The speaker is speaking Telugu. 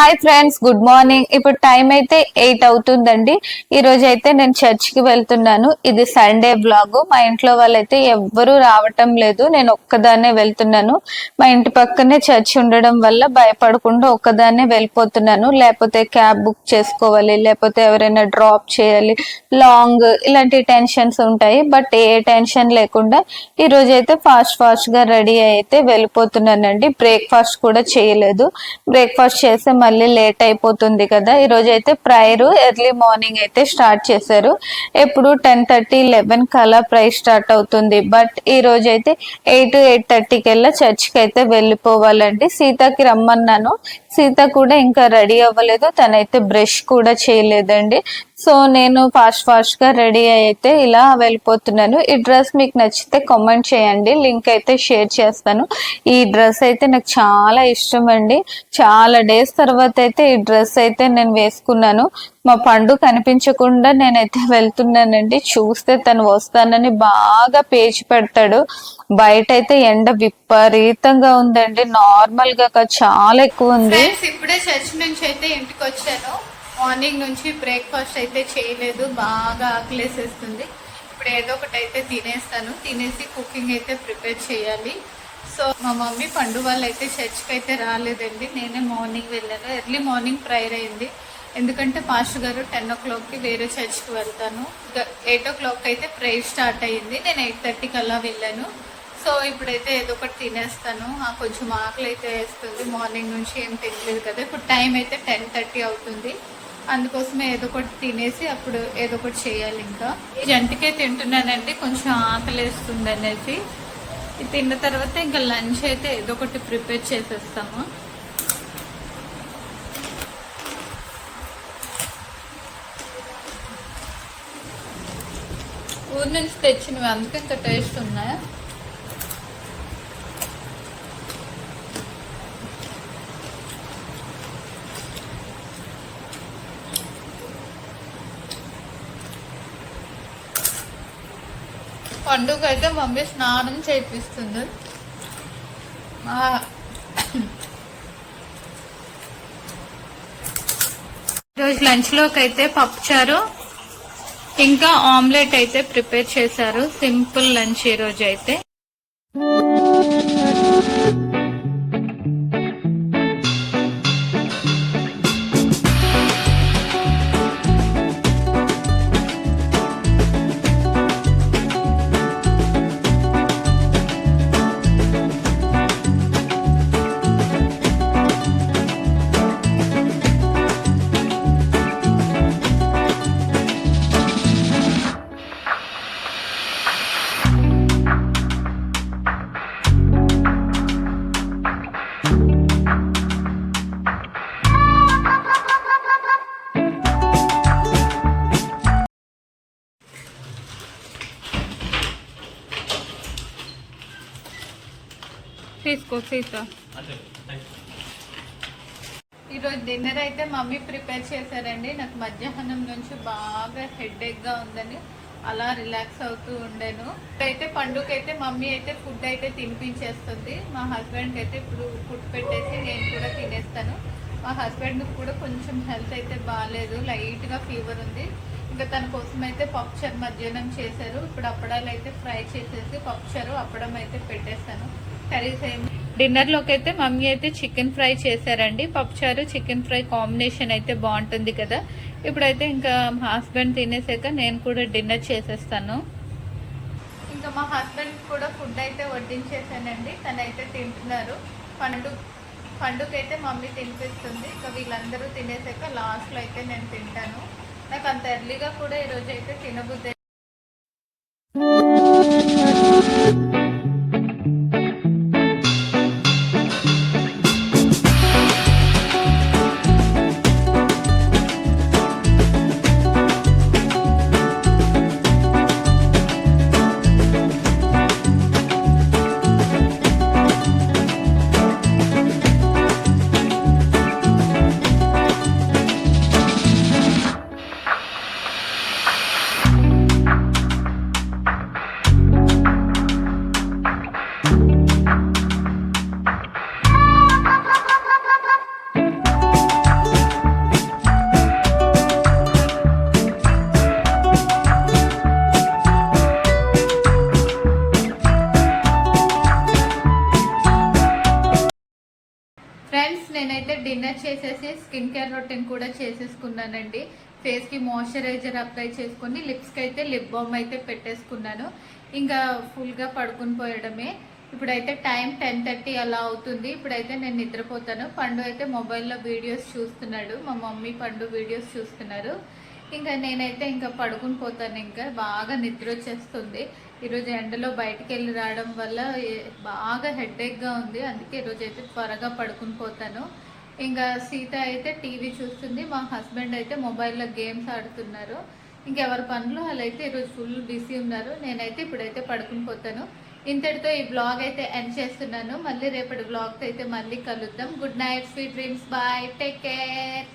Hi friends, good morning. ఇప్పుడు టైం అయితే 8 అవుతుందండి. ఈ రోజు అయితే నేను చర్చ్ కి వెళ్తున్నాను. ఇది సండే బ్లాగ్. మా ఇంట్లో వాళ్ళైతే ఎవ్వరూ రావటం లేదు, నేను ఒక్కదాన్నే వెళ్తున్నాను. మా ఇంటి పక్కనే చర్చ్ ఉండడం వల్ల భయపడకుండా ఒక్కదాన్నే వెళ్ళిపోతున్నాను. లేకపోతే క్యాబ్ బుక్ చేసుకోవాలి, లేకపోతే ఎవరైనా డ్రాప్ చేయాలి, లాంగ్ ఇలాంటి టెన్షన్స్ ఉంటాయి. బట్ ఏ టెన్షన్ లేకుండా ఈ రోజు అయితే ఫాస్ట్ గా రెడీ అయితే వెళ్ళిపోతున్నానండి. బ్రేక్ఫాస్ట్ కూడా చేయలేదు. బ్రేక్ఫాస్ట్ చేస్తే మళ్ళీ లేట్ అయిపోతుంది కదా. ఈ రోజు అయితే ప్రేయర్ ఎర్లీ మార్నింగ్ అయితే స్టార్ట్ చేశారు. ఎప్పుడు 10:30, 11 కల్లా ప్రేయర్ స్టార్ట్ అవుతుంది. బట్ ఈ రోజు అయితే 8 కల్లా చర్చ్ కి అయితే వెళ్ళిపోవాలండి. సీతకి రమ్మన్నాను. సీత కూడా ఇంకా రెడీ అవ్వలేదు, తనైతే బ్రష్ కూడా చేయలేదండి. సో నేను ఫాస్ట్ గా రెడీ అయితే ఇలా వెళ్ళిపోతున్నాను. ఈ డ్రెస్ మీకు నచ్చితే కామెంట్ చేయండి, లింక్ అయితే షేర్ చేస్తాను. ఈ డ్రెస్ అయితే నాకు చాలా ఇష్టం అండి. చాలా డేస్ తర్వాత అయితే ఈ డ్రెస్ అయితే నేను వేసుకున్నాను. మా పండు కనిపించకుండా నేనైతే వెళ్తున్నానండి. చూస్తే తను వస్తానని బాగా పేచి పెడతాడు. బయట అయితే ఎండ విపరీతంగా ఉందండి, నార్మల్ గా చాలా ఎక్కువ ఉంది. ఇప్పుడే చర్చ్ నుంచి అయితే ఇంటికి వచ్చాను. మార్నింగ్ నుంచి బ్రేక్ఫాస్ట్ అయితే చేయలేదు, బాగా ఆకలేసేస్తుంది. ఇప్పుడు ఏదో ఒకటి అయితే తినేస్తాను. తినేసి కుకింగ్ అయితే ప్రిపేర్ చేయాలి. సో మా మమ్మీ పండు వాళ్ళు అయితే చర్చ్కి అయితే రాలేదండి. నేనే మార్నింగ్ వెళ్ళాను. ఎర్లీ మార్నింగ్ ప్రేయర్ అయింది. ఎందుకంటే పాస్టర్ గారు 10 o'clockకి వేరే చర్చ్కి వెళ్తాను. 8 o'clock అయితే ప్రేయర్ స్టార్ట్ అయ్యింది. నేను 8:30 అలా వెళ్ళాను. సో ఇప్పుడైతే ఏదో ఒకటి తినేస్తాను. కొంచెం ఆకలి అయితే వేస్తుంది, మార్నింగ్ నుంచి ఏం తినలేదు కదా. ఇప్పుడు టైం అయితే 10:30 అవుతుంది. అందుకోసమే ఏదో ఒకటి తినేసి అప్పుడు ఏదో ఒకటి చేయాలి. ఇంకా జంటికే తింటున్నానండి, కొంచెం ఆకలి వేస్తుంది అనేసి. తిన్న తర్వాత ఇంకా లంచ్ అయితే ఏదో ఒకటి ప్రిపేర్ చేసేస్తాము. ఊరి నుంచి తెచ్చినవి, అందుకే ఇంత టేస్ట్ ఉన్నాయా. పండుగ అయితే మమ్మీ స్నానం చేపిస్తుంది. ఈరోజు లంచ్లోకి అయితే పప్పుచారు ఇంకా ఆమ్లెట్ అయితే ప్రిపేర్ చేశారు. సింపుల్ లంచ్ ఈరోజు అయితే. తీసుకో సీత. ఈరోజు డిన్నర్ అయితే మమ్మీ ప్రిపేర్ చేశారండి. నాకు మధ్యాహ్నం నుంచి బాగా హెడేక్గా ఉందని అలా రిలాక్స్ అవుతూ ఉండేను. అయితే పండుగైతే మమ్మీ అయితే ఫుడ్ అయితే తినిపించేస్తుంది. మా హస్బెండ్కి అయితే ఇప్పుడు ఫుడ్ పెట్టేసి నేను కూడా తినేస్తాను. మా హస్బెండ్కి కూడా కొంచెం హెల్త్ అయితే బాగాలేదు, లైట్గా ఫీవర్ ఉంది. ఇంకా తన కోసం అయితే పప్పుచారు మధ్యాహ్నం చేశారు. ఇప్పుడు అప్పడాలు అయితే ఫ్రై చేసేసి పప్పుచారు అప్పడం అయితే పెట్టేస్తాను. కర్రీస్ ఏమి డిన్నర్లోకి అయితే మమ్మీ అయితే చికెన్ ఫ్రై చేశారండి. పప్పుచారు చికెన్ ఫ్రై కాంబినేషన్ అయితే బాగుంటుంది కదా. ఇప్పుడైతే ఇంకా మా హస్బెండ్ తినేసాక నేను కూడా డిన్నర్ చేసేస్తాను. ఇంకా మా హస్బెండ్ కూడా ఫుడ్ అయితే వడ్డించేసానండి, తనైతే తింటున్నారు. పండుగైతే మమ్మీ తినిపిస్తుంది. ఇంకా వీళ్ళందరూ తినేసాక లాస్ట్లో అయితే నేను తింటాను. నాకు అంత ఎర్లీగా కూడా ఈరోజు అయితే తినబుద్ది. చేసేసి స్కిన్ కేర్ రొటీన్ కూడా చేసేసుకున్నానండి. ఫేస్కి మాయిశ్చరైజర్ అప్లై చేసుకొని లిప్స్కి అయితే లిప్ బామ్ అయితే పెట్టేసుకున్నాను. ఇంకా ఫుల్గా పడుకుని పోయడమే. ఇప్పుడైతే టైం 10:30 అలా అవుతుంది. ఇప్పుడైతే నేను నిద్రపోతాను. పండు అయితే మొబైల్లో వీడియోస్ చూస్తున్నాడు. మా మమ్మీ పండు వీడియోస్ చూస్తున్నారు. ఇంకా నేనైతే ఇంకా పడుకుని పోతాను. ఇంకా బాగా నిద్ర వచ్చేస్తుంది. ఈరోజు ఎండలో బయటికి వెళ్ళి రావడం వల్ల బాగా హెడేక్గా ఉంది. అందుకే ఈరోజు అయితే త్వరగా పడుకుని పోతాను. ఇంకా సీత అయితే టీవీ చూస్తుంది. మా హస్బెండ్ అయితే మొబైల్లో గేమ్స్ ఆడుతున్నారు. ఇంకెవరి పనులు వాళ్ళైతే ఈరోజు ఫుల్ బిజీ ఉన్నారు. నేనైతే ఇప్పుడైతే పడుకుని పోతాను. ఇంతటితో ఈ బ్లాగ్ అయితే ఎండ్ చేస్తున్నాను. మళ్ళీ రేపటి బ్లాగ్తో అయితే మళ్ళీ కలుద్దాం. Good night, sweet dreams, bye, take care.